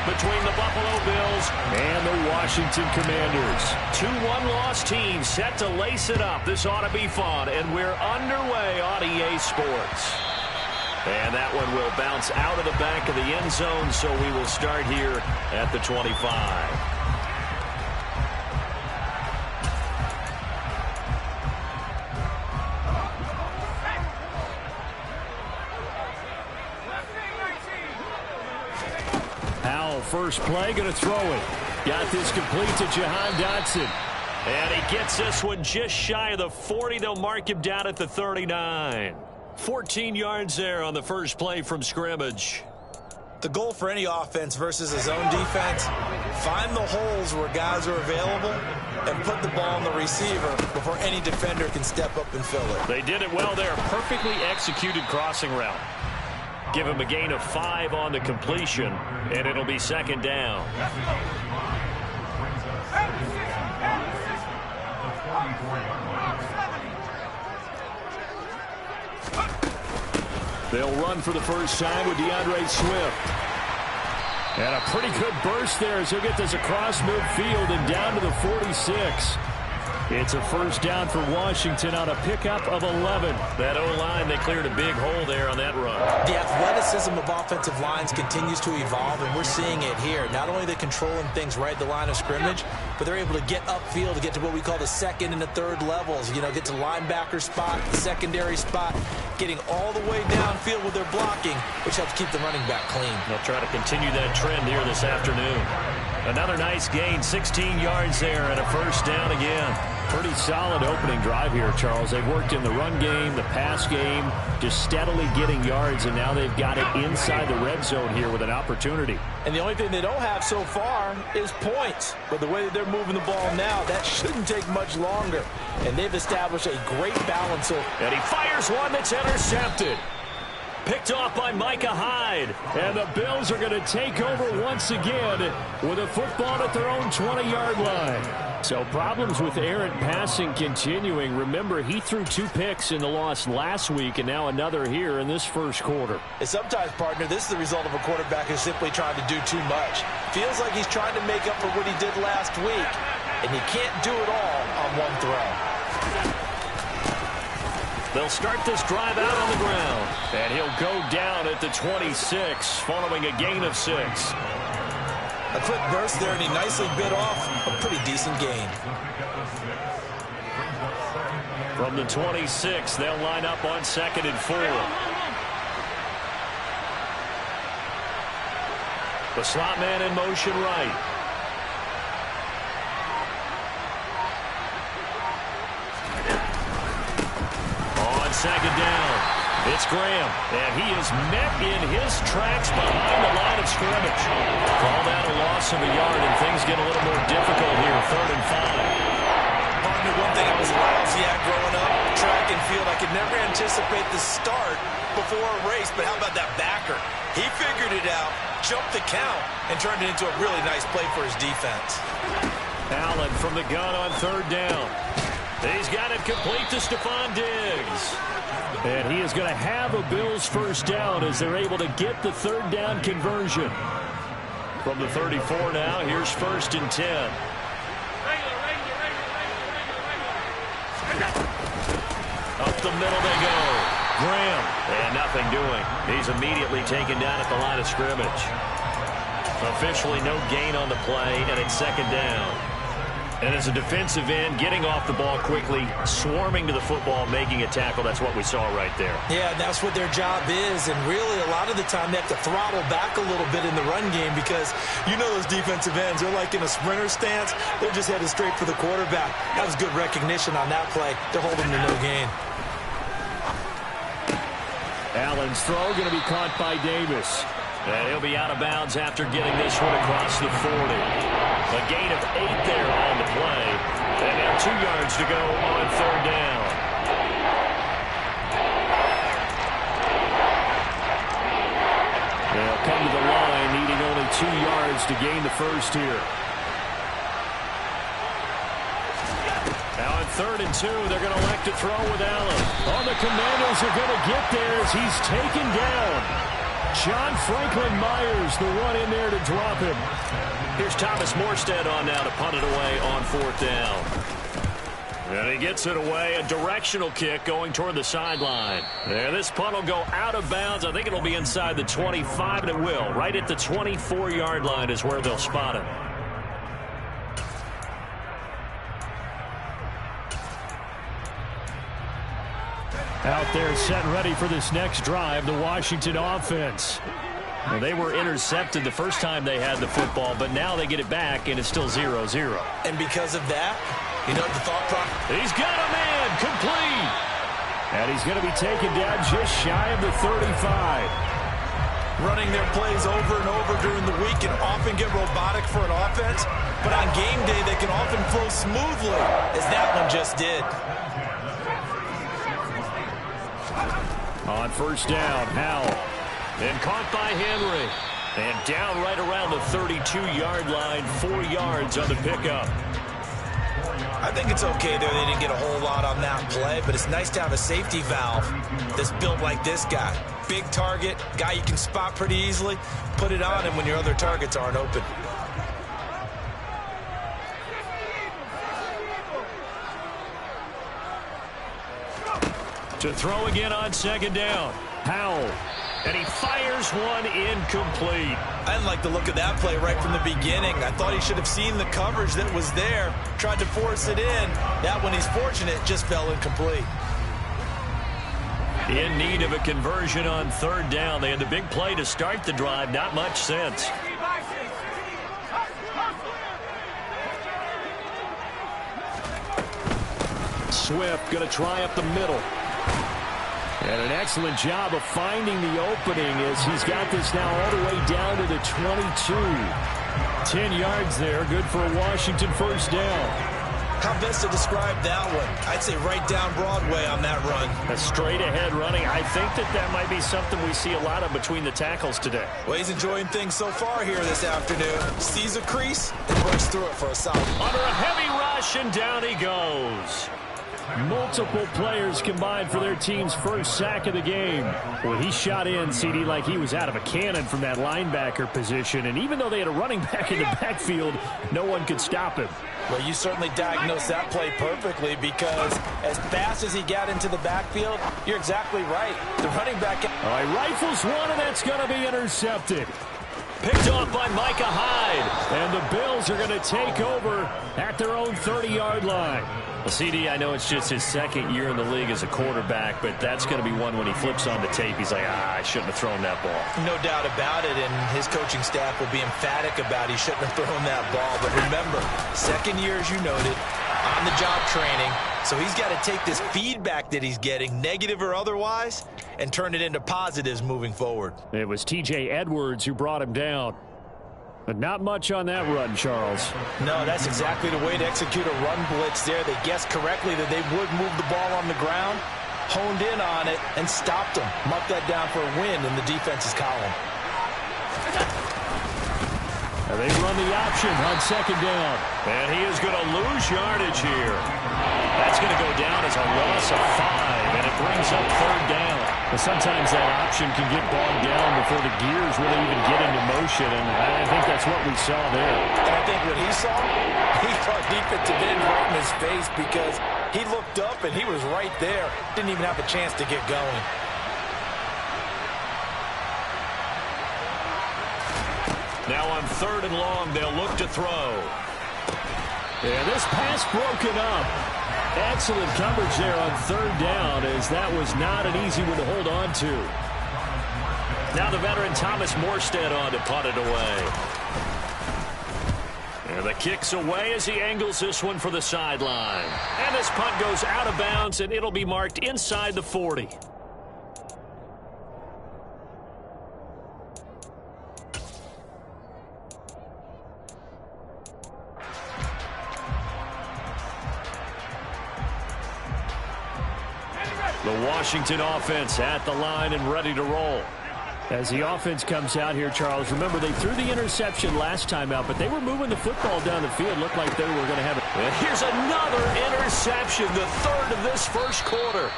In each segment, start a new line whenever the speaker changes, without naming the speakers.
between the Buffalo Bills and the Washington Commanders. Two one-loss teams set to lace it up. This ought to be fun, and we're underway on EA Sports. And that one will bounce out of the back of the end zone, so we will start here at the 25. First play, going to throw it. Got this complete to Jahan Dotson. And he gets this one just shy of the 40. They'll mark him down at the 39. 14 yards there on the first play from scrimmage.
The goal for any offense versus his own defense, find the holes where guys are available and put the ball on the receiver before any defender can step up and fill it.
They did it well there. Perfectly executed crossing route. Give him a gain of 5 on the completion, and it'll be second down. They'll run for the first time with DeAndre Swift. And a pretty good burst there as he'll get this across midfield and down to the 46. It's a first down for Washington on a pickup of 11. That O-line, they cleared a big hole there on that run.
The athleticism of offensive lines continues to evolve, and we're seeing it here. Not only are they controlling things right at the line of scrimmage, but they're able to get upfield to get to what we call the second and the third levels. You know, get to linebacker spot, the secondary spot, getting all the way downfield with their blocking, which helps keep the running back clean.
They'll try to continue that trend here this afternoon. Another nice gain, 16 yards there, and a first down again. Pretty solid opening drive here, Charles. They've worked in the run game, the pass game, just steadily getting yards, and now they've got it inside the red zone here with an opportunity.
And the only thing they don't have so far is points. But the way that they're moving the ball now, that shouldn't take much longer. And they've established a great balance.
And he fires one that's intercepted. Picked off by Micah Hyde. And the Bills are going to take over once again with a football at their own 20-yard line. So problems with errant passing continuing. Remember, he threw 2 picks in the loss last week and now another here in this first quarter.
And sometimes, partner, this is the result of a quarterback who's simply trying to do too much. Feels like he's trying to make up for what he did last week, and he can't do it all on one throw.
They'll start this drive out on the ground. And he'll go down at the 26 following a gain of 6.
A quick burst there, and he nicely bit off a pretty decent gain.
From the 26, they'll line up on 2nd and 4. The slot man in motion right. On 2nd down. It's Graham, and he is met in his tracks behind the line of scrimmage. Call that a loss of a yard, and things get a little more difficult here, 3rd and 5.
Partner, one thing I was lousy at growing up, track and field, I could never anticipate the start before a race, but how about that backer? He figured it out, jumped the count, and turned it into a really nice play for his defense.
Allen from the gun on 3rd down. He's got it complete to Stephon Diggs. And he is going to have a Bills first down as they're able to get the 3rd down conversion. From the 34 now, here's 1st and 10. Up the middle they go. Graham. And nothing doing. He's immediately taken down at the line of scrimmage. Officially no gain on the play, and it's 2nd down. And as a defensive end, getting off the ball quickly, swarming to the football, making a tackle, that's what we saw right there.
Yeah, that's what their job is, and really a lot of the time they have to throttle back a little bit in the run game because you know those defensive ends, they're like in a sprinter stance, they're just headed straight for the quarterback. That was good recognition on that play. They're holding to no gain.
Allen's throw going to be caught by Davis. And he'll be out of bounds after getting this one across the 40. A gain of 8 there on the play. And now 2 yards to go on 3rd down. They'll come to the line, needing only 2 yards to gain the first here. Now on 3rd and 2, they're going to elect to throw with Allen. Oh, the Commanders are going to get there as he's taken down. John Franklin Myers, the one in there to drop him. Here's Thomas Morstead on now to punt it away on 4th down. And he gets it away, a directional kick going toward the sideline. And this punt will go out of bounds. I think it'll be inside the 25, and it will. Right at the 24-yard line is where they'll spot it. Out there set and ready for this next drive, the Washington offense. Well, they were intercepted the first time they had the football, but now they get it back, and it's still 0-0.
And because of that, you know the thought process.
He's got a man complete. And he's going to be taken down just shy of the 35.
Running their plays over and over during the week can often get robotic for an offense, but on game day they can often flow smoothly, as that one just did.
On 1st down, Howell. And caught by Henry. And down right around the 32-yard line, 4 yards on the pickup.
I think it's okay there. They didn't get a whole lot on that play, but it's nice to have a safety valve that's built like this guy. Big target, guy you can spot pretty easily. Put it on him when your other targets aren't open.
To throw again on 2nd down. Howell. And he fires one incomplete.
I didn't like the look of that play right from the beginning. I thought he should have seen the coverage that was there. Tried to force it in. That one, he's fortunate, just fell incomplete.
In need of a conversion on 3rd down. They had the big play to start the drive. Not much sense. Swift going to try up the middle. And an excellent job of finding the opening as he's got this now all the way down to the 22. 10 yards there. Good for a Washington 1st down.
How best to describe that one? I'd say right down Broadway on that run.
A straight-ahead running. I think that might be something we see a lot of between the tackles today.
Well, he's enjoying things so far here this afternoon. Sees a crease and bursts through it for a solid.
Under a heavy rush, and down he goes. Multiple players combined for their team's first sack of the game. Well, he shot in, CD, like he was out of a cannon from that linebacker position. And even though they had a running back in the backfield, no one could stop him.
Well, you certainly diagnosed that play perfectly because as fast as he got into the backfield, you're exactly right. The running back...
All right, rifles one, and that's going to be intercepted. Picked off by Micah Hyde. And the Bills are going to take over at their own 30-yard line. Well, CD, I know it's just his 2nd year in the league as a quarterback, but that's going to be one when he flips on the tape. He's like, I shouldn't have thrown that ball.
No doubt about it, and his coaching staff will be emphatic about he shouldn't have thrown that ball. But remember, 2nd year, as you noted, on-the-job training. So he's got to take this feedback that he's getting, negative or otherwise, and turn it into positives moving forward.
It was T.J. Edwards who brought him down. But not much on that run, Charles.
No, that's exactly the way to execute a run blitz there. They guessed correctly that they would move the ball on the ground, honed in on it, and stopped them. Marked that down for a win in the defense's column.
And they run the option on 2nd down. And he is going to lose yardage here. That's going to go down as a loss of 5, and it brings up 3rd down. But sometimes that option can get bogged down before the gears really even get into motion, and I think that's what we saw there.
And I think what he saw defensive end right in his face because he looked up and he was right there. Didn't even have a chance to get going.
Now on 3rd and long, they'll look to throw. And this pass broken up. Excellent coverage there on 3rd down, as that was not an easy one to hold on to. Now the veteran Thomas Morstead on to punt it away. And the kick's away as he angles this one for the sideline. And this punt goes out of bounds, and it'll be marked inside the 40. The Washington offense at the line and ready to roll. As the offense comes out here, Charles, remember they threw the interception last time out, but they were moving the football down the field. Looked like they were going to have it. And here's another interception, the 3rd of this 1st quarter.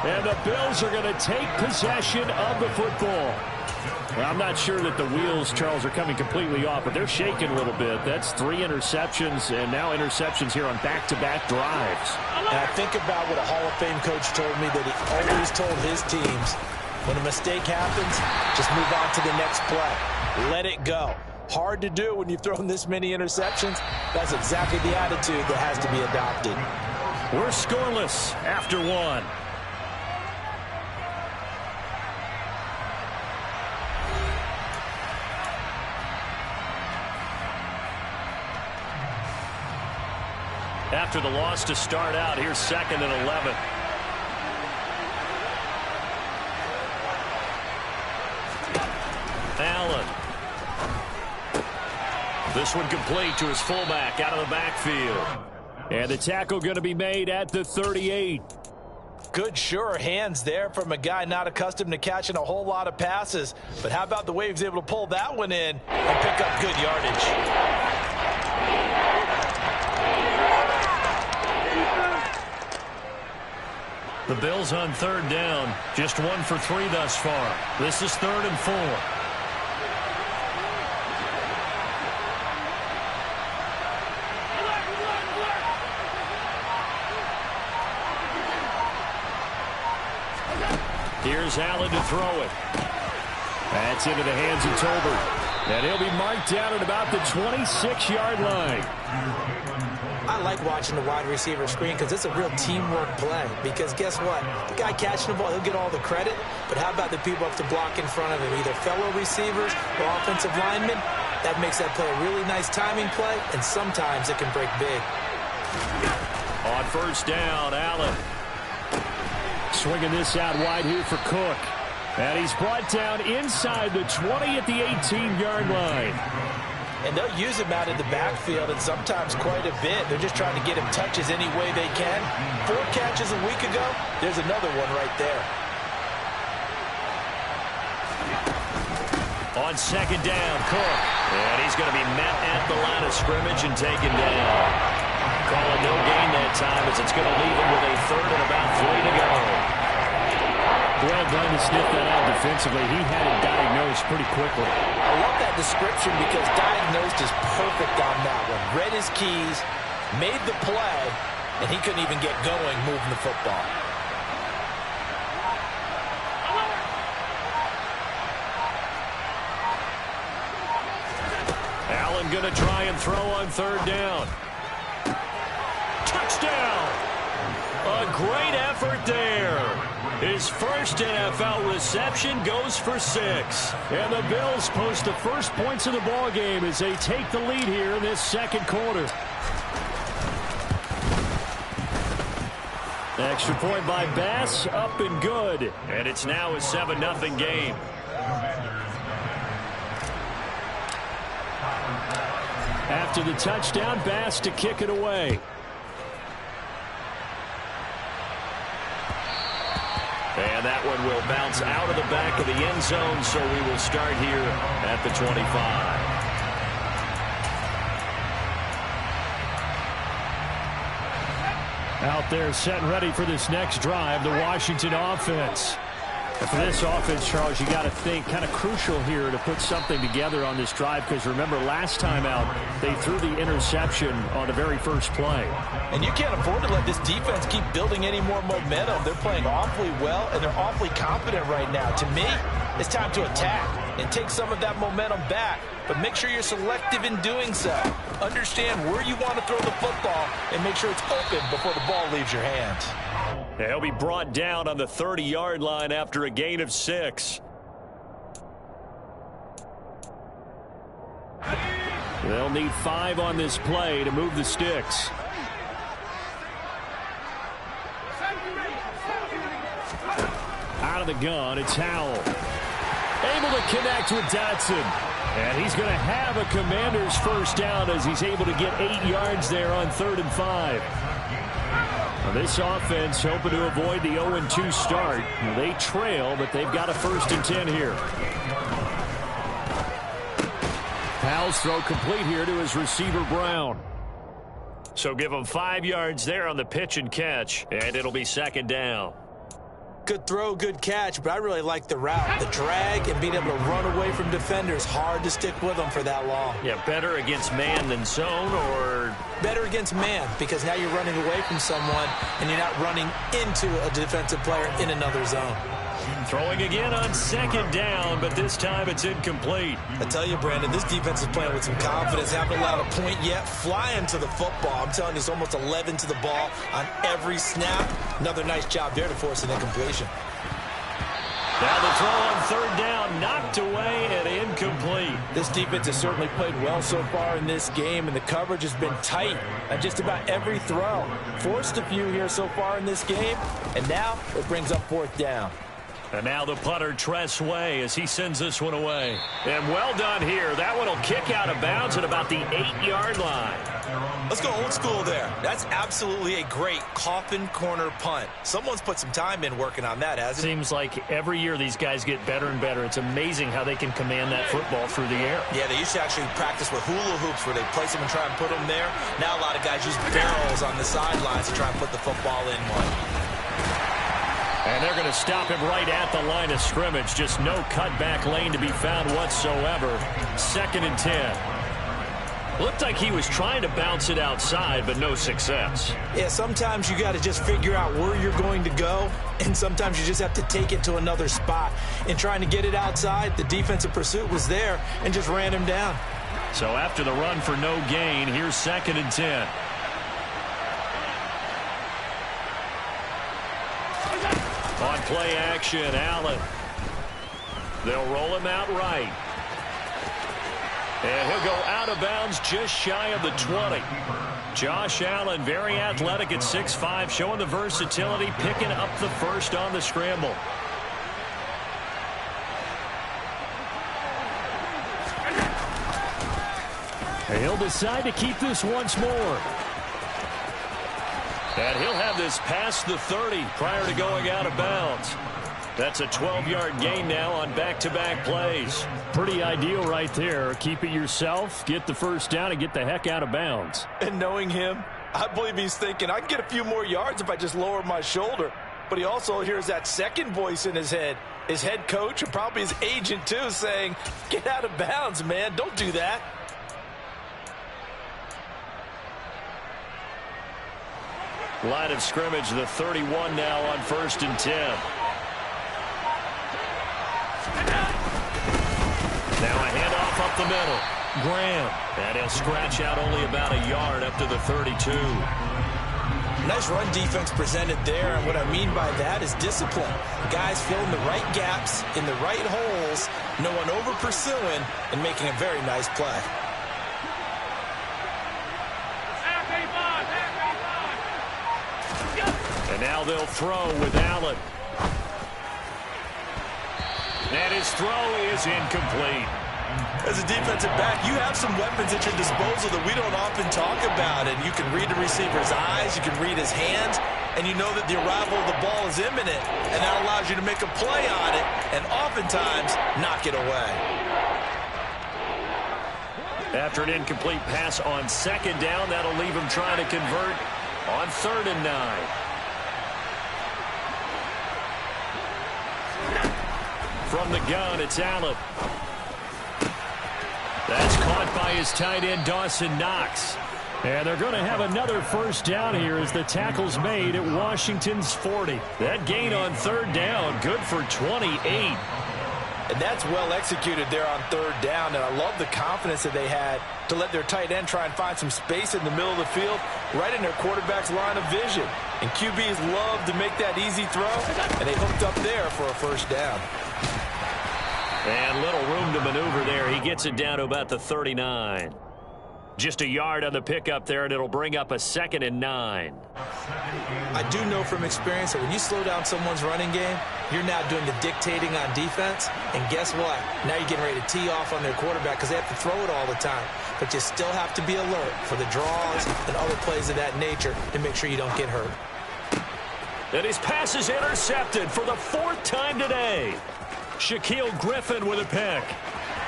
And the Bills are going to take possession of the football. Well, I'm not sure that the wheels, Charles, are coming completely off, but they're shaking a little bit. That's 3 interceptions, and now interceptions here on back-to-back drives.
And I think about what a Hall of Fame coach told me, that he always told his teams, when a mistake happens, just move on to the next play. Let it go. Hard to do when you've thrown this many interceptions. That's exactly the attitude that has to be adopted.
We're scoreless after 1. After the loss to start out, here's 2nd and 11. Allen. This one complete to his fullback out of the backfield. And the tackle going to be made at the 38.
Good, sure hands there from a guy not accustomed to catching a whole lot of passes. But how about the way he was able to pull that one in and pick up good yardage?
The Bills on 3rd down, just 1 for 3 thus far. This is 3rd and 4. Here's Allen to throw it. That's into the hands of Tolbert. And he'll be marked down at about the 26-yard line.
I like watching the wide receiver screen because it's a real teamwork play. Because guess what? The guy catching the ball, he'll get all the credit. But how about the people up to block in front of him? Either fellow receivers or offensive linemen. That makes that play a really nice timing play, and sometimes it can break big.
On 1st down, Allen. Swinging this out wide here for Cook. And he's brought down inside the 20 at the 18-yard line.
And they'll use him out in the backfield, and sometimes quite a bit. They're just trying to get him touches any way they can. 4 catches a week ago. There's another one right there.
On 2nd down, Cook. And he's going to be met at the line of scrimmage and taken down. Calling no gain that time as it's going to leave him with a 3rd and about 3 to go. Well done to sniff that out defensively. He had it diagnosed pretty quickly.
I love that description because diagnosed is perfect on that one. Read his keys, made the play, and he couldn't even get going moving the football.
Allen going to try and throw on 3rd down. Touchdown! A great effort there. His first NFL reception goes for 6. And the Bills post the first points of the ball game as they take the lead here in this 2nd quarter. Extra point by Bass, up and good. And it's now a 7-0 game. After the touchdown, Bass to kick it away. And that one will bounce out of the back of the end zone, so we will start here at the 25. Out there set and ready for this next drive, the Washington offense. And for this offense, Charles, you got to think kind of crucial here to put something together on this drive because remember last time out they threw the interception on the very first play.
And you can't afford to let this defense keep building any more momentum. They're playing awfully well and they're awfully confident right now. To me, it's time to attack and take some of that momentum back. But make sure you're selective in doing so. Understand where you want to throw the football and make sure it's open before the ball leaves your hands.
He'll be brought down on the 30-yard line after a gain of 6. They'll need 5 on this play to move the sticks. Out of the gun, it's Howell. Able to connect with Dotson. And he's going to have a Commander's first down as he's able to get 8 yards there on 3rd and 5. Now this offense hoping to avoid the 0-2 start. They trail, but they've got a 1st and 10 here. Powell's throw complete here to his receiver, Brown. So give him 5 yards there on the pitch and catch, and it'll be 2nd down.
Good throw, good catch, but I really like the route. The drag and being able to run away from defenders, hard to stick with them for that long.
Yeah, better against man than zone, or?
Better against man, because now you're running away from someone and you're not running into a defensive player in another zone.
Throwing again on second down, but this time it's incomplete.
I tell you, Brandon, this defense is playing with some confidence. Haven't allowed a point yet. Flying to the football. I'm telling you, it's almost 11 to the ball on every snap. Another nice job there to force an incompletion.
Now the throw on third down, knocked away and incomplete.
This defense has certainly played well so far in this game, and the coverage has been tight on just about every throw. Forced a few here so far in this game, and now it brings up fourth down.
And now the punter, Tress Way, as he sends this one away. And well done here. That one will kick out of bounds at about the 8-yard line.
Let's go old school there. That's absolutely a great coffin corner punt. Someone's put some time in working on that, hasn't it?
Seems like every year these guys get better and better. It's amazing how they can command that football through the air.
Yeah, they used to actually practice with hula hoops where they place them and try and put them there. Now a lot of guys use barrels on the sidelines to try and put the football in one.
And they're going to stop him right at the line of scrimmage. Just no cutback lane to be found whatsoever. 2nd and 10. Looked like he was trying to bounce it outside, but no success.
Yeah, sometimes you got to just figure out where you're going to go, and sometimes you just have to take it to another spot. In trying to get it outside, the defensive pursuit was there and just ran him down.
So after the run for no gain, here's 2nd and 10. On play action, Allen. They'll roll him out right. And he'll go out of bounds just shy of the 20. Josh Allen, very athletic at 6'5", showing the versatility, picking up the first on the scramble. And he'll decide to keep this once more. And he'll have this past the 30 prior to going out of bounds. That's a 12-yard gain now on back-to-back plays. Pretty ideal right there. Keep it yourself, get the first down, and get the heck out of bounds.
And knowing him, I believe he's thinking, I can get a few more yards if I just lower my shoulder. But he also hears that second voice in his head. His head coach and probably his agent, too, saying, get out of bounds, man. Don't do that.
Line of scrimmage, the 31 now on 1st and 10. Now a handoff up the middle. Graham. And he'll scratch out only about a yard up to the 32.
Nice run defense presented there, and what I mean by that is discipline. Guys filling the right gaps in the right holes, no one over-pursuing, and making a very nice play.
And now they'll throw with Allen. And his throw is incomplete.
As a defensive back, you have some weapons at your disposal that we don't often talk about. And you can read the receiver's eyes, you can read his hands, and you know that the arrival of the ball is imminent. And that allows you to make a play on it and oftentimes knock it away.
After an incomplete pass on 2nd down, that'll leave him trying to convert on 3rd and 9. From the gun, it's Allen. That's caught by his tight end, Dawson Knox. And they're going to have another first down here as the tackle's made at Washington's 40. That gain on 3rd down, good for 28.
And that's well executed there on 3rd down, and I love the confidence that they had to let their tight end try and find some space in the middle of the field, right in their quarterback's line of vision. And QBs love to make that easy throw, and they hooked up there for a first down.
And little room to maneuver there. He gets it down to about the 39. Just a yard on the pickup there, and it'll bring up a 2nd and 9.
I do know from experience that when you slow down someone's running game, you're now doing the dictating on defense. And guess what? Now you're getting ready to tee off on their quarterback because they have to throw it all the time. But you still have to be alert for the draws and other plays of that nature to make sure you don't get hurt.
And his pass is intercepted for the 4th time today. Shaquille Griffin with a pick.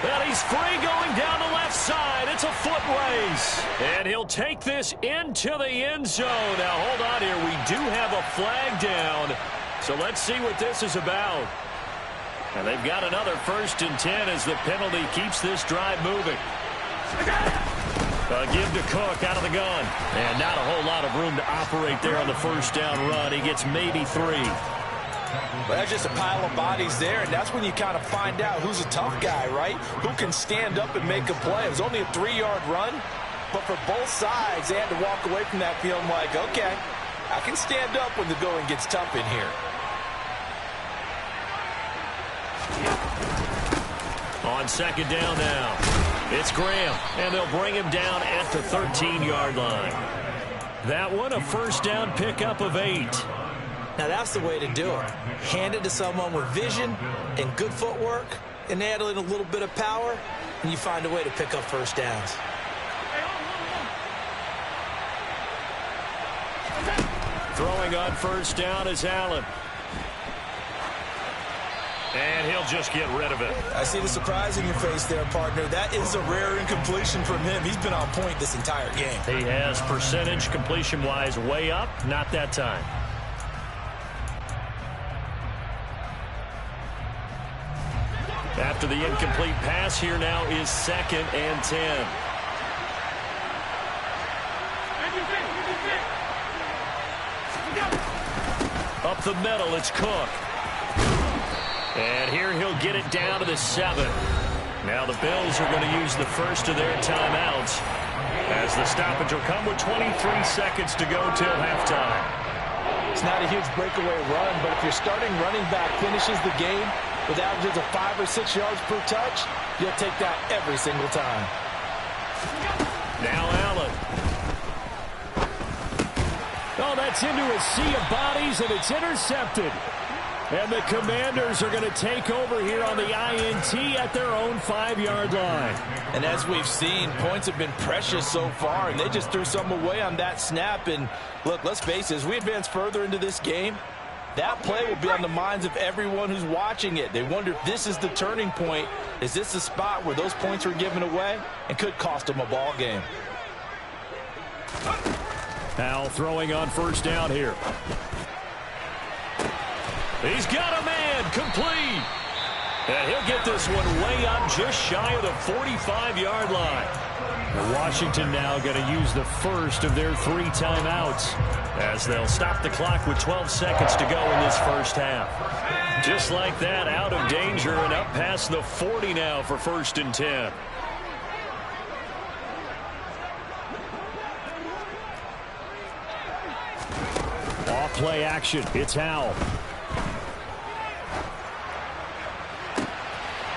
And he's free going down the left side. It's a foot race. And he'll take this into the end zone. Now, hold on here. We do have a flag down. So let's see what this is about. And they've got another 1st and 10 as the penalty keeps this drive moving. Give to Cook out of the gun. And not a whole lot of room to operate there on the 1st down run. He gets maybe 3.
Well, that's just a pile of bodies there, and that's when you kind of find out who's a tough guy, right? Who can stand up and make a play. It was only a 3-yard run, but for both sides, they had to walk away from that feeling like, okay, I can stand up when the going gets tough in here.
On 2nd down now, it's Graham, and they'll bring him down at the 13-yard line. That one, a 1st down pickup of 8.
Now, that's the way to do it. Hand it to someone with vision and good footwork and add in a little bit of power, and you find a way to pick up 1st downs.
Throwing on 1st down is Allen. And he'll just get rid of it.
I see the surprise in your face there, partner. That is a rare incompletion from him. He's been on point this entire game.
He has percentage completion-wise way up. Not that time. After the incomplete pass, here now is 2nd and 10. Up the middle, it's Cook. And here he'll get it down to the 7. Now the Bills are going to use the first of their timeouts as the stoppage will come with 23 seconds to go till halftime.
It's not a huge breakaway run, but if your starting running back finishes the game with averages of 5 or 6 yards per touch, you'll take that every single time.
Now Allen. Oh, that's into a sea of bodies, and it's intercepted. And the Commanders are going to take over here on the INT at their own 5-yard line.
And as we've seen, points have been precious so far, and they just threw some away on that snap. And look, let's face it, as we advance further into this game, that play will be on the minds of everyone who's watching it. They wonder if this is the turning point. Is this the spot where those points are given away and could cost them a ball game?
Al throwing on 1st down here. He's got a man, complete. And he'll get this one way up just shy of the 45-yard line. Washington now going to use the first of their 3 timeouts as they'll stop the clock with 12 seconds to go in this 1st half. Just like that, out of danger and up past the 40 now for 1st and 10. Off play action, it's Howell.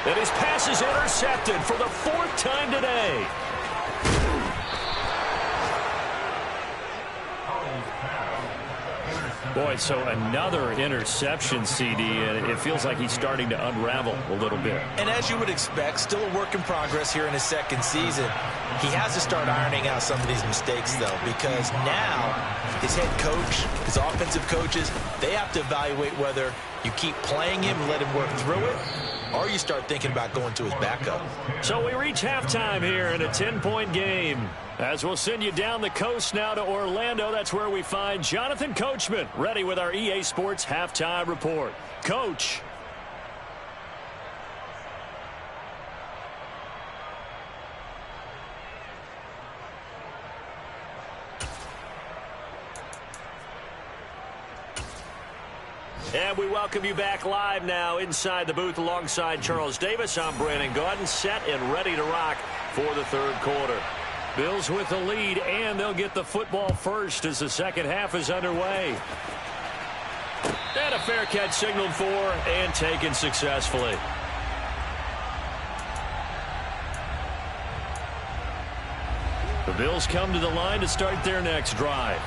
And his pass is intercepted for the 4th time today. Boy, so another interception, CD, and it feels like he's starting to unravel a little bit.
And as you would expect, still a work in progress here in his 2nd season. He has to start ironing out some of these mistakes, though, because now his head coach, his offensive coaches, they have to evaluate whether you keep playing him and let him work through it, or you start thinking about going to his backup.
So we reach halftime here in a 10-point game. As we'll send you down the coast now to Orlando, that's where we find Jonathan Coachman, ready with our EA Sports Halftime Report. Coach. And we welcome you back live now inside the booth alongside Charles Davis. I'm Brandon Gaudin, set and ready to rock for the 3rd quarter. Bills with the lead, and they'll get the football first as the 2nd half is underway. And a fair catch signaled for and taken successfully. The Bills come to the line to start their next drive.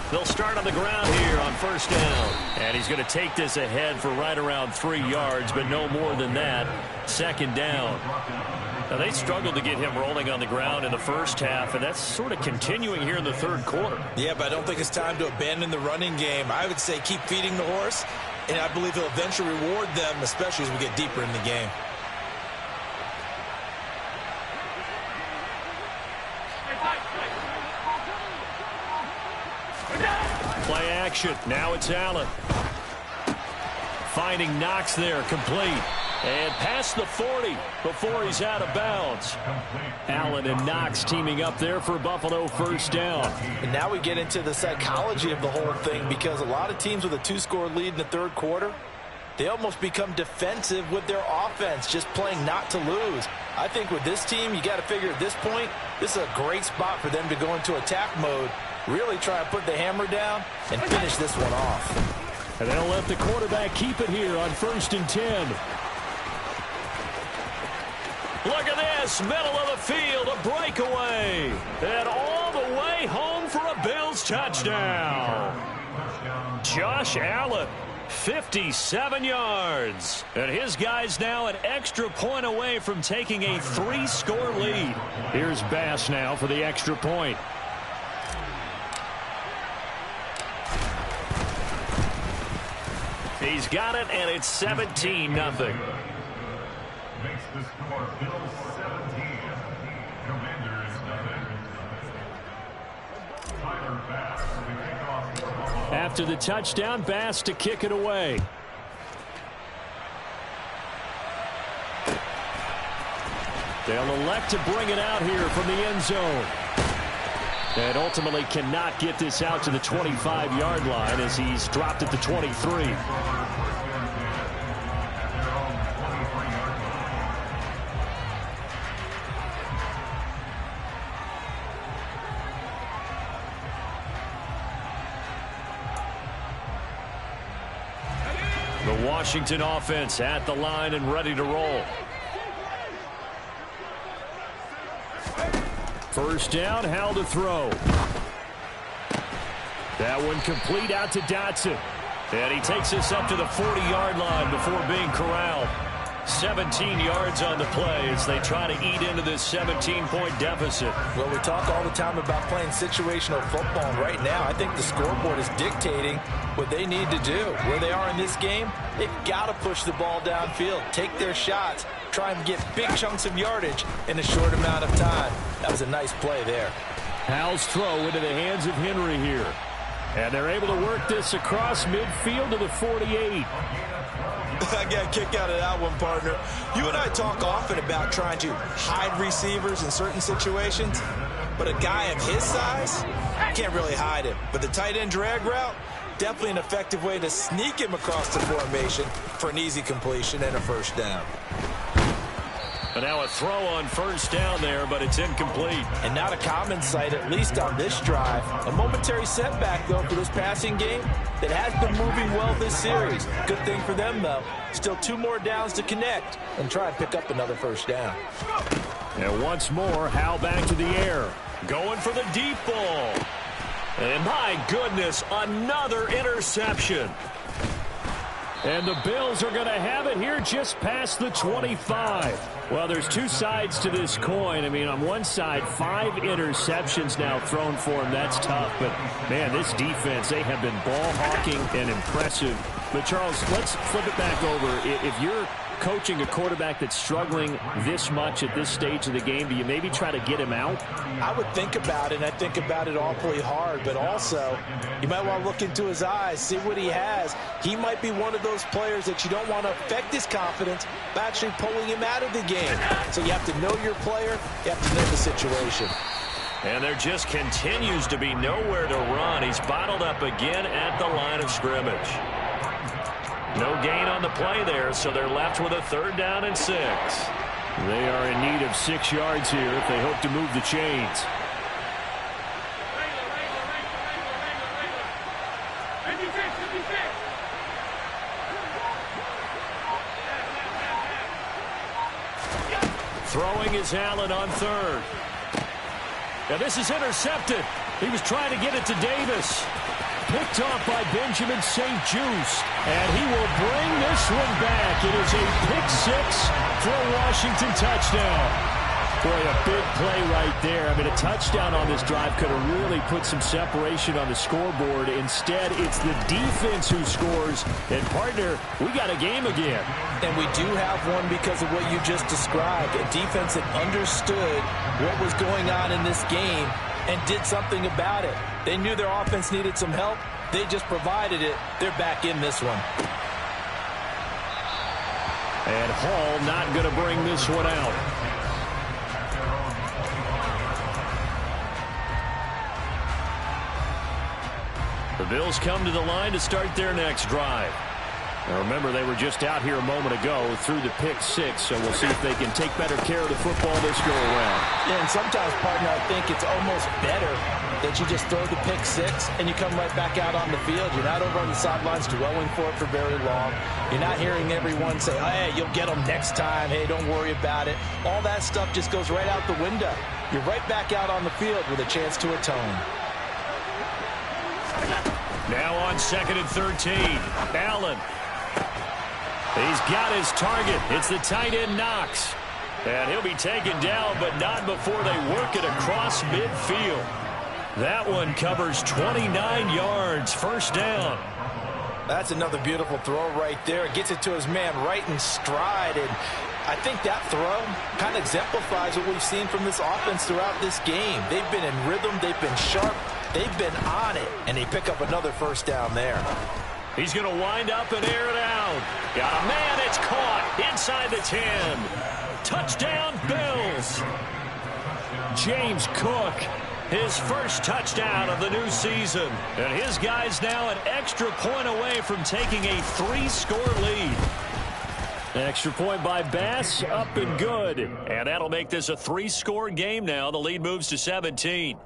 They'll start on the ground here on 1st down. And he's going to take this ahead for right around 3 yards, but no more than that. 2nd down. Now, they struggled to get him rolling on the ground in the 1st half, and that's sort of continuing here in the 3rd quarter.
Yeah, but I don't think it's time to abandon the running game. I would say keep feeding the horse, and I believe he'll eventually reward them, especially as we get deeper in the game.
direction. Now it's Allen. Finding Knox there, complete. And past the 40 before he's out of bounds. Allen and Knox teaming up there for Buffalo first down.
And now we get into the psychology of the whole thing, because a lot of teams with a 2-score lead in the third quarter, they almost become defensive with their offense, just playing not to lose. I think with this team, you got to figure at this point, this is a great spot for them to go into attack mode, really try to put the hammer down and finish this one off.
And they'll let the quarterback keep it here on 1st and 10. Look at this, middle of the field, a breakaway. And all the way home for a Bills touchdown. Josh Allen, 57 yards. And his guys now an extra point away from taking a 3-score lead. Here's Bass now for the extra point. He's got it, and it's 17-0.
Makes the score Bills 17, Commanders nothing. Tyler Bass will kick off.
After the touchdown, Bass to kick it away. They'll elect to bring it out here from the end zone. And ultimately cannot get this out to the 25-yard line as he's dropped at the 23. The Washington offense at the line and ready to roll. First down, Howell to throw. That one complete out to Dotson. And he takes us up to the 40-yard line before being corralled. 17 yards on the play as they try to eat into this 17-point deficit.
Well, we talk all the time about playing situational football, and right now I think the scoreboard is dictating what they need to do. Where they are in this game, they've got to push the ball downfield, take their shots, try and get big chunks of yardage in a short amount of time. That was a nice play there.
Howell's throw into the hands of Henry here. And they're able to work this across midfield to the 48.
I got a kick out of that one, partner. You and I talk often about trying to hide receivers in certain situations, but a guy of his size can't really hide him. But the tight end drag route, definitely an effective way to sneak him across the formation for an easy completion and a first down.
And now a throw on first down there, but it's incomplete.
And not a common sight, at least on this drive. A momentary setback, though, for this passing game that has been moving well this series. Good thing for them, though. Still 2 more downs to connect and try and pick up another first down.
And once more, Howell back to the air. Going for the deep ball. And my goodness, another interception. And the Bills are going to have it here just past the 25. Well, there's 2 sides to this coin. I mean, on one side, 5 interceptions now thrown for him. That's tough. But, man, this defense, they have been ball hawking and impressive. But, Charles, let's flip it back over. If you're coaching a quarterback that's struggling this much at this stage of the game, do you maybe try to get him out?
I would think about it, and I think about it awfully hard. But also, you might want to look into his eyes, see what he has. He might be one of those players that you don't want to affect his confidence by actually pulling him out of the game. So you have to know your player. You have to know the situation.
And there just continues to be nowhere to run. He's bottled up again at the line of scrimmage. No gain on the play there, so they're left with a 3rd down and 6. They are in need of 6 yards here if they hope to move the chains. Throwing is Allen on 3rd. Now this is intercepted. He was trying to get it to Davis. Picked off by Benjamin St-Juste. And he will bring this one back. It is a pick-6 for a Washington touchdown. Boy, a big play right there. I mean, a touchdown on this drive could have really put some separation on the scoreboard. Instead, it's the defense who scores. And, partner, we got a game again.
And we do have one because of what you just described. A defense that understood what was going on in this game and did something about it. They knew their offense needed some help. They just provided it. They're back in this one.
And Hall not going to bring this one out. The Bills come to the line to start their next drive. Now remember, they were just out here a moment ago through the pick six, so we'll see if they can take better care of the football this go around.
Yeah, and sometimes, partner, I think it's almost better that you just throw the pick six and you come right back out on the field. You're not over on the sidelines dwelling for it for very long. You're not hearing everyone say, hey, you'll get them next time. Hey, don't worry about it. All that stuff just goes right out the window. You're right back out on the field with a chance to atone.
Now on 2nd and 13, Allen. He's got his target. It's the tight end Knox. And he'll be taken down, but not before they work it across midfield. That one covers 29 yards. First down.
That's another beautiful throw right there. Gets it to his man right in stride. And I think that throw kind of exemplifies what we've seen from this offense throughout this game. They've been in rhythm. They've been sharp. They've been on it. And they pick up another first down there.
He's going to wind up and air it out. Got a man. It's caught inside the 10. Touchdown, Bills. James Cook, his first touchdown of the new season. And his guys now an extra point away from taking a 3-score lead. Extra point by Bass, up and good. And that'll make this a 3-score game now. The lead moves to 17.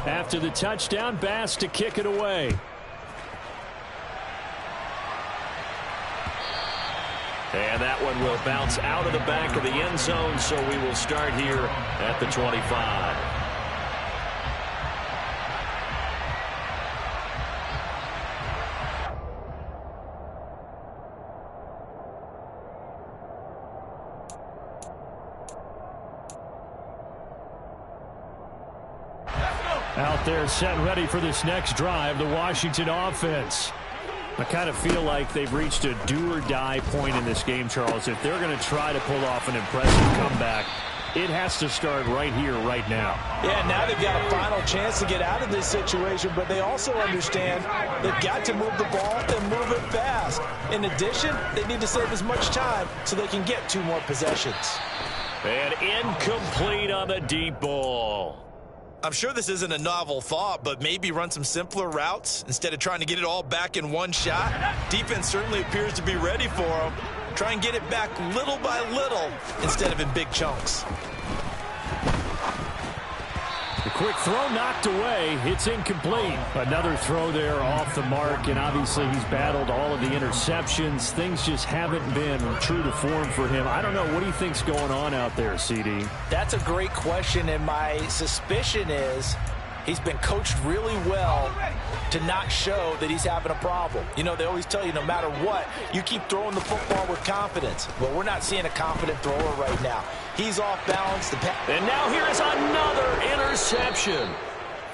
After the touchdown, Bass to kick it away. And that one will bounce out of the back of the end zone, so we will start here at the 25. Out there set ready for this next drive, the Washington offense. I kind of feel like they've reached a do-or-die point in this game, Charles. If they're going to try to pull off an impressive comeback, it has to start right here, right now.
Yeah, now they've got a final chance to get out of this situation, but they also understand they've got to move the ball and move it fast. In addition, they need to save as much time so they can get 2 more possessions.
And incomplete on the deep ball.
I'm sure this isn't a novel thought, but maybe run some simpler routes instead of trying to get it all back in one shot. Defense certainly appears to be ready for them. Try and get it back little by little instead of in big chunks.
The quick throw knocked away. It's incomplete. Another throw there off the mark, and obviously he's battled all of the interceptions. Things just haven't been true to form for him. I don't know. What do you think's going on out there, CD?
That's a great question, and my suspicion is he's been coached really well to not show that he's having a problem. You know, they always tell you no matter what, you keep throwing the football with confidence. Well, we're not seeing a confident thrower right now. He's off balance.
And now here is another interception.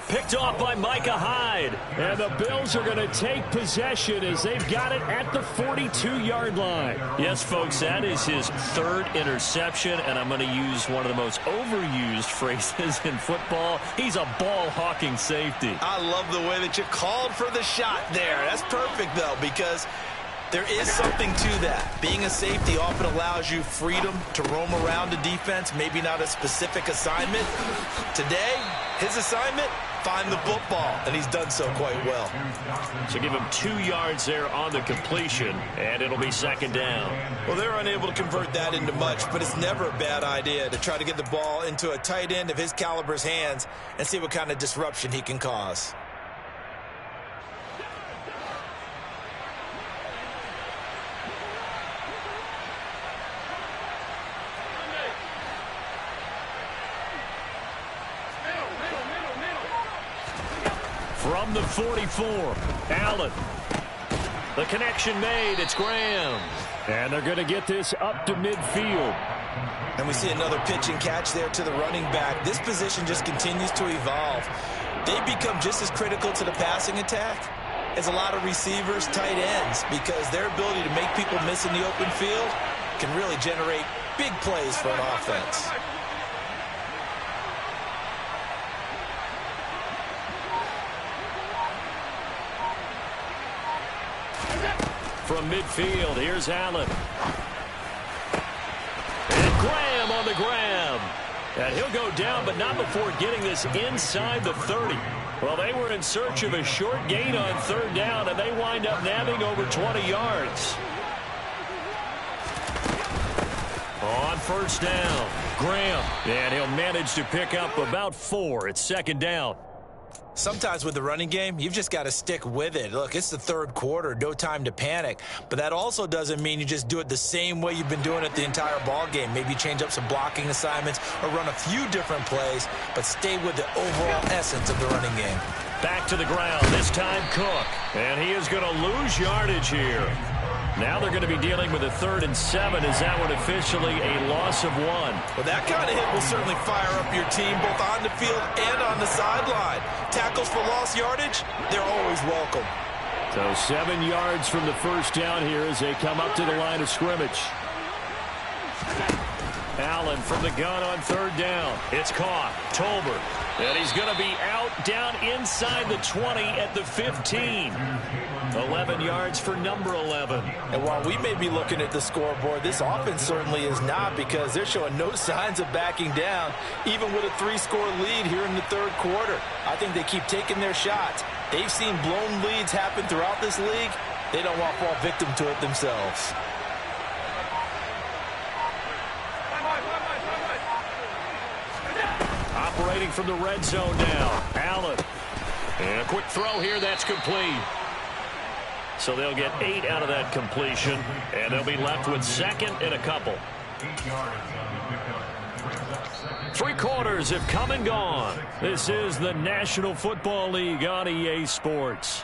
Picked off by Micah Hyde. And the Bills are going to take possession as they've got it at the 42-yard line. Yes, folks, that is his 3rd interception, and I'm going to use one of the most overused phrases in football. He's a ball-hawking safety.
I love the way that you called for the shot there. That's perfect, though, because there is something to that. Being a safety often allows you freedom to roam around the defense, maybe not a specific assignment. Today, his assignment, find the football, and he's done so quite well.
So give him 2 yards there on the completion, and it'll be 2nd down.
Well, they're unable to convert that into much, but it's never a bad idea to try to get the ball into a tight end of his caliber's hands and see what kind of disruption he can cause.
From the 44, Allen. The connection made. It's Graham. And they're going to get this up to midfield.
And we see another pitch and catch there to the running back. This position just continues to evolve. They become just as critical to the passing attack is a lot of receivers, tight ends, because their ability to make people miss in the open field can really generate big plays for an offense.
From midfield, here's Allen. And Graham on the grab. And he'll go down, but not before getting this inside the 30. Well, they were in search of a short gain on third down, and they wind up nabbing over 20 yards. On first down, Graham. And he'll manage to pick up about 4. It's second down.
Sometimes with the running game, you've just got to stick with it. Look, it's the third quarter, no time to panic. But that also doesn't mean you just do it the same way you've been doing it the entire ball game. Maybe change up some blocking assignments or run a few different plays, but stay with the overall essence of the running game.
Back to the ground, this time Cook. And he is going to lose yardage here. Now they're going to be dealing with a 3rd and 7. Is that one officially a loss of 1?
Well, that kind of hit will certainly fire up your team both on the field and on the sideline. Tackles for lost yardage, they're always welcome.
So 7 yards from the first down here as they come up to the line of scrimmage. Allen from the gun on third down. It's caught. Tolbert. And he's going to be out down inside the 20 at the 15. 11 yards for number 11.
And while we may be looking at the scoreboard, this offense certainly is not, because they're showing no signs of backing down, even with a 3-score lead here in the third quarter. I think they keep taking their shots. They've seen blown leads happen throughout this league. They don't want to fall victim to it themselves.
Operating from the red zone now. Allen. And a quick throw here. That's complete. So they'll get 8 out of that completion, and they'll be left with second and a couple. 3 quarters have come and gone. This is the National Football League on EA Sports.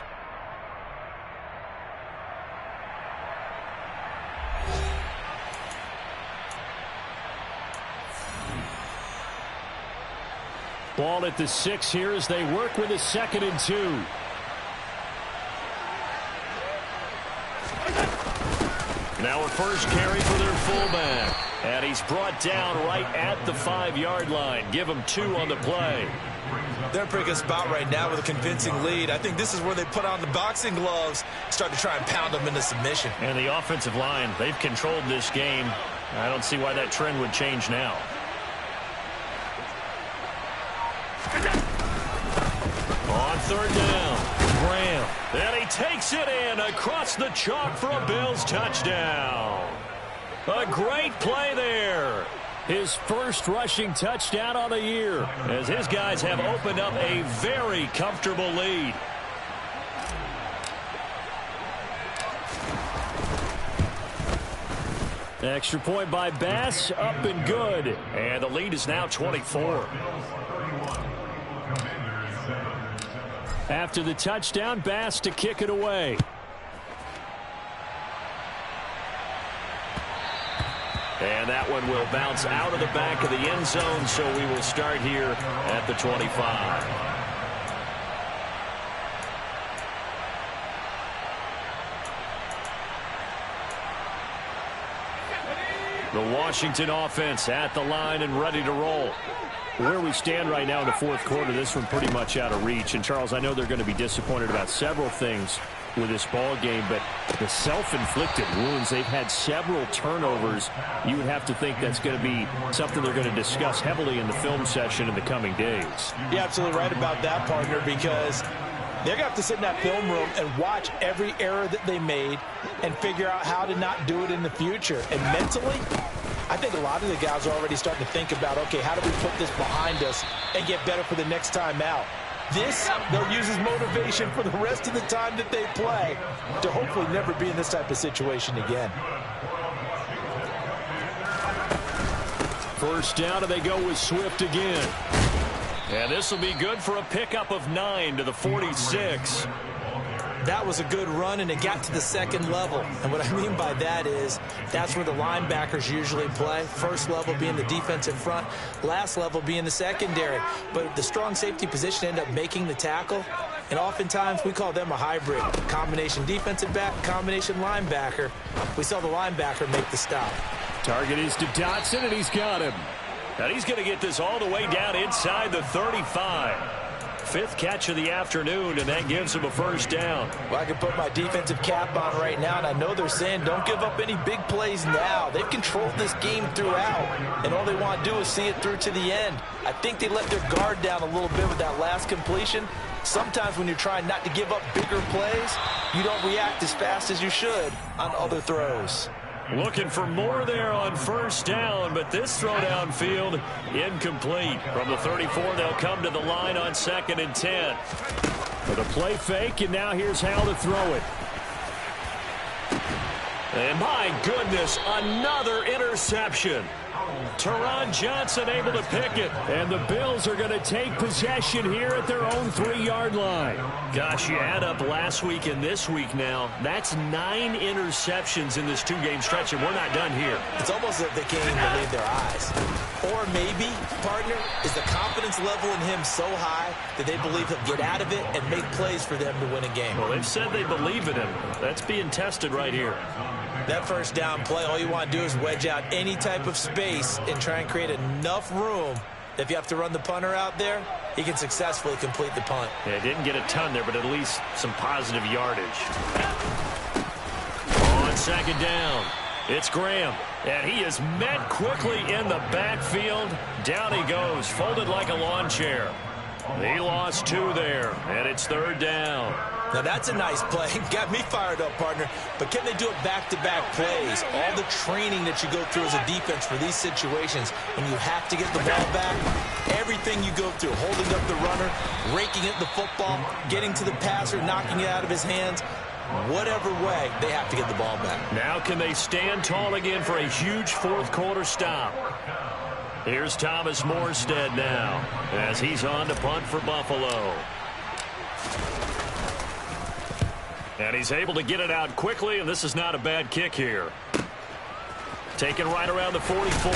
Ball at the 6 here as they work with a 2nd and 2. Now a first carry for their fullback. And he's brought down right at the 5-yard line. Give him 2 on the play.
They're in a pretty good spot right now with a convincing lead. I think this is where they put on the boxing gloves, start to try and pound them into submission.
And the offensive line, they've controlled this game. I don't see why that trend would change now. On third down, Graham. And he takes it in across the chalk for a Bills touchdown. A great play there. His first rushing touchdown on the year, as his guys have opened up a very comfortable lead. Extra point by Bass, up and good. And the lead is now 24. After the touchdown, Bass to kick it away. And that one will bounce out of the back of the end zone, so we will start here at the 25. The Washington offense at the line and ready to roll. Where we stand right now in the fourth quarter, this one pretty much out of reach. And, Charles, I know they're going to be disappointed about several things with this ball game, but the self-inflicted wounds, they've had several turnovers. You would have to think that's going to be something they're going to discuss heavily in the film session in the coming days.
You're absolutely right about that, partner, because they're going to have to sit in that film room and watch every error that they made and figure out how to not do it in the future. And mentally, I think a lot of the guys are already starting to think about, okay, how do we put this behind us and get better for the next time out? This, they'll use as motivation for the rest of the time that they play to hopefully never be in this type of situation again.
First down, and they go with Swift again. And this will be good for a pickup of 9 to the 46.
That was a good run, and it got to the second level. And what I mean by that is that's where the linebackers usually play. First level being the defensive front, last level being the secondary. But the strong safety position ended up making the tackle.
And oftentimes, we call them a hybrid. Combination defensive back, combination linebacker. We saw the linebacker make the stop.
Target is to Dotson, and he's got him. And he's going to get this all the way down inside the 35. Fifth catch of the afternoon, and that gives him a first down.
Well, I can put my defensive cap on right now, and I know they're saying don't give up any big plays now. They've controlled this game throughout, and all they want to do is see it through to the end. I think they let their guard down a little bit with that last completion. Sometimes when you're trying not to give up bigger plays, you don't react as fast as you should on other throws.
Looking for more there on first down, but this throw downfield incomplete. From the 34, they'll come to the line on 2nd and 10. For the play fake, and now here's how to throw it. And my goodness, another interception. Taron Johnson able to pick it, and the Bills are going to take possession here at their own 3-yard line. Gosh, you add up last week and this week now, that's 9 interceptions in this 2-game stretch, and we're not done here.
It's almost as if they can't even believe their eyes. Or maybe, partner, is the confidence level in him so high that they believe he'll get out of it and make plays for them to win a game.
Well, they've said they believe in him. That's being tested right here.
That first down play, all you want to do is wedge out any type of space and try and create enough room that if you have to run the punter out there, he can successfully complete the punt.
Yeah, didn't get a ton there, but at least some positive yardage. On 2nd down, it's Graham. And he is met quickly in the backfield. Down he goes, folded like a lawn chair. He lost 2 there, and it's 3rd down.
Now, that's a nice play. Got me fired up, partner. But can they do it back-to-back plays? All the training that you go through as a defense for these situations, and you have to get the ball back. Everything you go through, holding up the runner, raking at the football, getting to the passer, knocking it out of his hands. Whatever way, they have to get the ball back.
Now can they stand tall again for a huge 4th-quarter stop? Here's Thomas Morstead now as he's on to punt for Buffalo. And he's able to get it out quickly, and this is not a bad kick here. Taken right around the 44.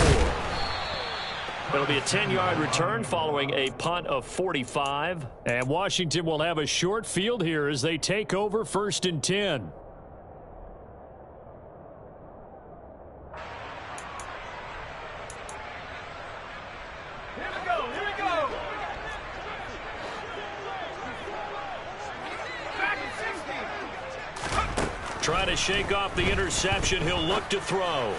It'll be a 10-yard return following a punt of 45. And Washington will have a short field here as they take over 1st and 10. Trying to shake off the interception. He'll look to throw.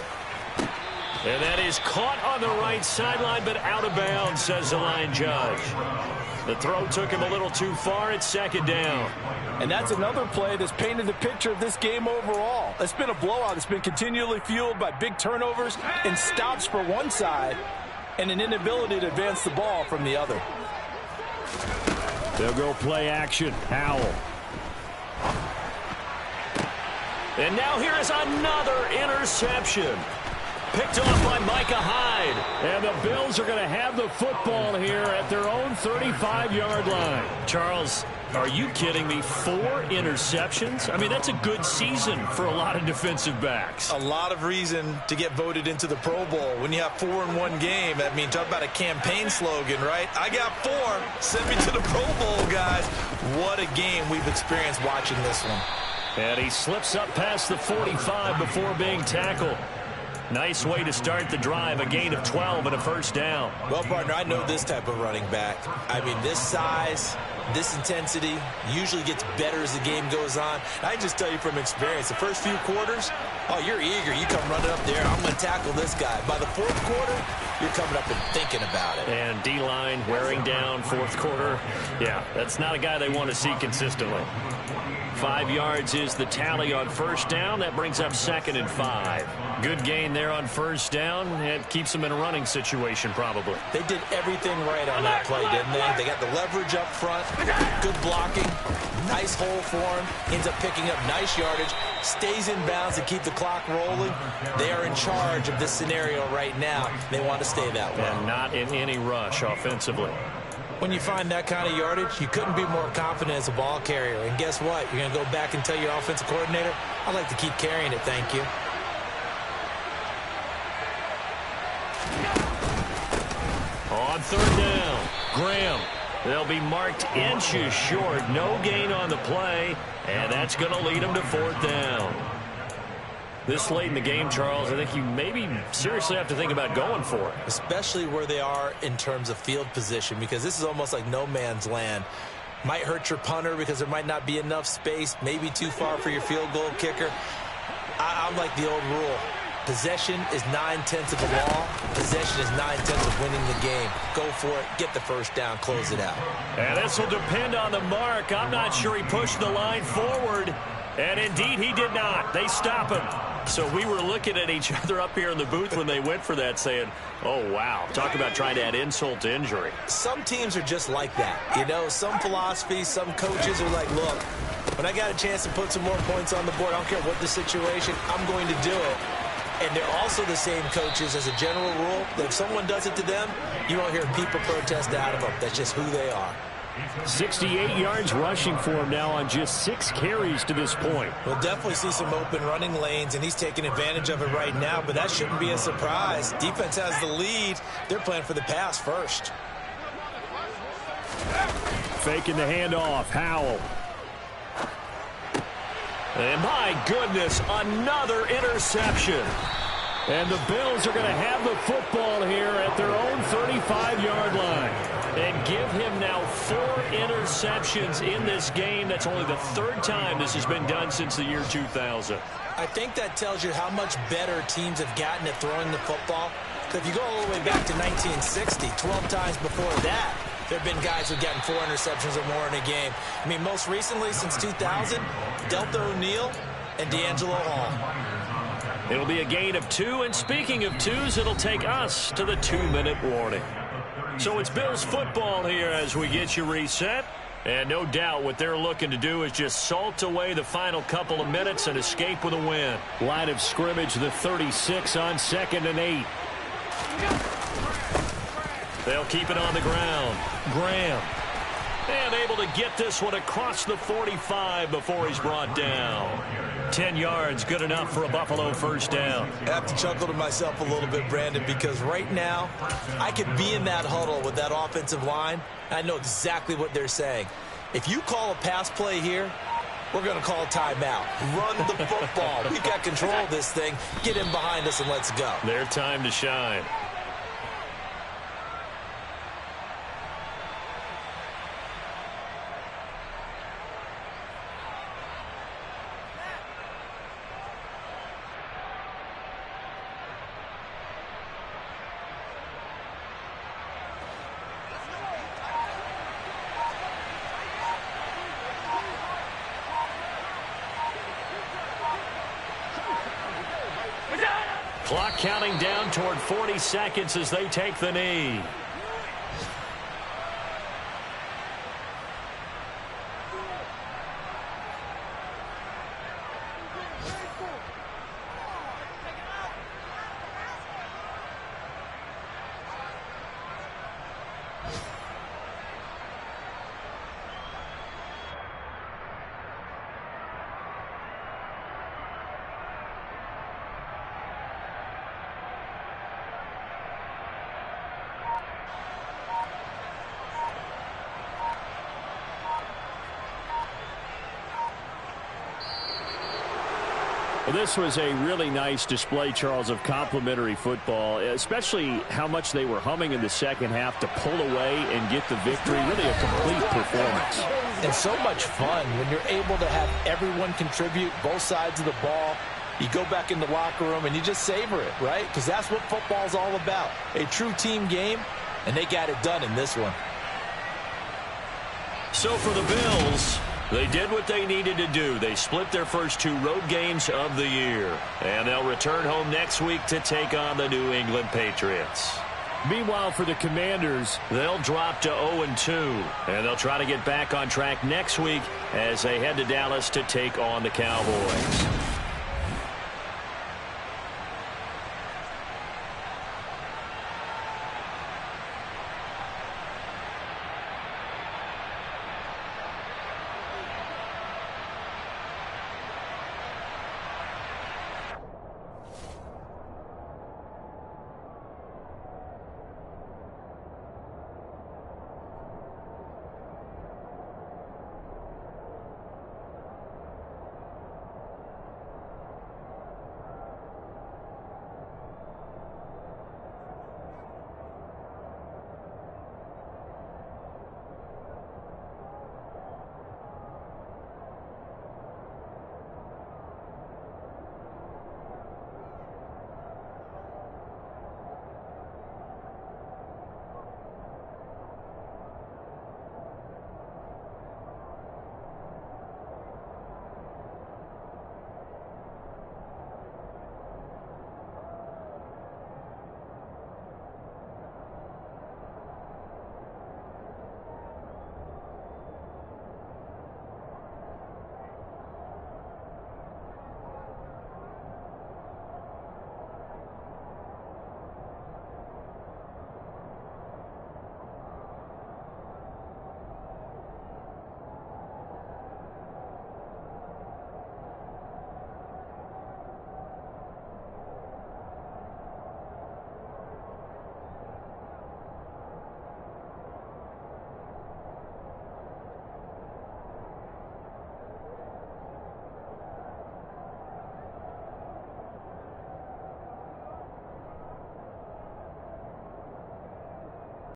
And that is caught on the right sideline, but out of bounds, says the line judge. The throw took him a little too far. It's 2nd down.
And that's another play that's painted the picture of this game overall. It's been a blowout. It's been continually fueled by big turnovers and stops for one side and an inability to advance the ball from the other.
They'll go play action. Howell. And now here is another interception. Picked off by Micah Hyde. And the Bills are going to have the football here at their own 35-yard line. Charles, are you kidding me? 4 interceptions? I mean, that's a good season for a lot of defensive backs.
A lot of reason to get voted into the Pro Bowl. When you have 4 in one game, I mean, talk about a campaign slogan, right? I got 4. Send me to the Pro Bowl, guys. What a game we've experienced watching this one.
And he slips up past the 45 before being tackled. Nice way to start the drive, a gain of 12 and a first down.
Well, partner, I know this type of running back. I mean, this size, this intensity usually gets better as the game goes on. I just tell you from experience, the first few quarters, oh, you're eager. You come running up there, I'm going to tackle this guy. By the 4th quarter, you're coming up and thinking about it.
And D-line wearing down 4th quarter. Yeah, that's not a guy they want to see consistently. 5 yards is the tally on first down. That brings up 2nd and 5. Good gain there on first down. It keeps them in a running situation probably.
They did everything right on that play, didn't they? They got the leverage up front, good blocking, nice hole for him, ends up picking up nice yardage, stays in bounds to keep the clock rolling. They are in charge of this scenario right now. They want to stay that way.
And not in any rush offensively.
When you find that kind of yardage, you couldn't be more confident as a ball carrier. And guess what? You're going to go back and tell your offensive coordinator, I'd like to keep carrying it, thank you. On
3rd down, Graham. They'll be marked inches short. No gain on the play, and that's going to lead them to 4th down. This late in the game, Charles, I think you maybe seriously have to think about going for it.
Especially where they are in terms of field position, because this is almost like no man's land. Might hurt your punter because there might not be enough space, maybe too far for your field goal kicker. I'm like the old rule. Possession is 9/10 of the law. Possession is 9/10 of winning the game. Go for it. Get the first down. Close it out.
And this will depend on the mark. I'm not sure he pushed the line forward. And indeed, he did not. They stop him. So we were looking at each other up here in the booth when they went for that saying, oh, wow. Talk about trying to add insult to injury.
Some teams are just like that. You know, some philosophies, some coaches are like, look, when I got a chance to put some more points on the board, I don't care what the situation, I'm going to do it. And they're also the same coaches as a general rule that if someone does it to them, you won't hear people protest out of them. That's just who they are.
68 yards rushing for him now on just 6 carries to this point.
We'll definitely see some open running lanes, and he's taking advantage of it right now, but that shouldn't be a surprise. Defense has the lead. They're playing for the pass first.
Faking the handoff. Howell. And my goodness, another interception. And the Bills are going to have the football here at their own 35-yard line. And give him now 4 interceptions in this game. That's only the 3rd time this has been done since the year 2000.
I think that tells you how much better teams have gotten at throwing the football. Because if you go all the way back to 1960, 12 times before that, there have been guys who've gotten 4 interceptions or more in a game. I mean, most recently, since 2000, Delta O'Neal and D'Angelo Hall.
It'll be a gain of 2, and speaking of 2s, it'll take us to the 2-minute warning. So it's Bills football here as we get you reset. And no doubt what they're looking to do is just salt away the final couple of minutes and escape with a win. Line of scrimmage, the 36 on 2nd and 8. They'll keep it on the ground. Graham. And able to get this one across the 45 before he's brought down. 10 yards, good enough for a Buffalo first down.
I have to chuckle to myself a little bit, Brandon, because right now I could be in that huddle with that offensive line. I know exactly what they're saying. If you call a pass play here, we're going to call a timeout. Run the football. We've got control of this thing. Get in behind us and let's go.
Their time to shine. Clock counting down toward 40 seconds as they take the knee. This was a really nice display, Charles, of complimentary football, especially how much they were humming in the second half to pull away and get the victory. Really a complete performance.
And so much fun when you're able to have everyone contribute both sides of the ball. You go back in the locker room and you just savor it, right? Because that's what football's all about. A true team game, and they got it done in this one.
So for the Bills, they did what they needed to do. They split their first 2 road games of the year. And they'll return home next week to take on the New England Patriots. Meanwhile, for the Commanders, they'll drop to 0-2. And they'll try to get back on track next week as they head to Dallas to take on the Cowboys.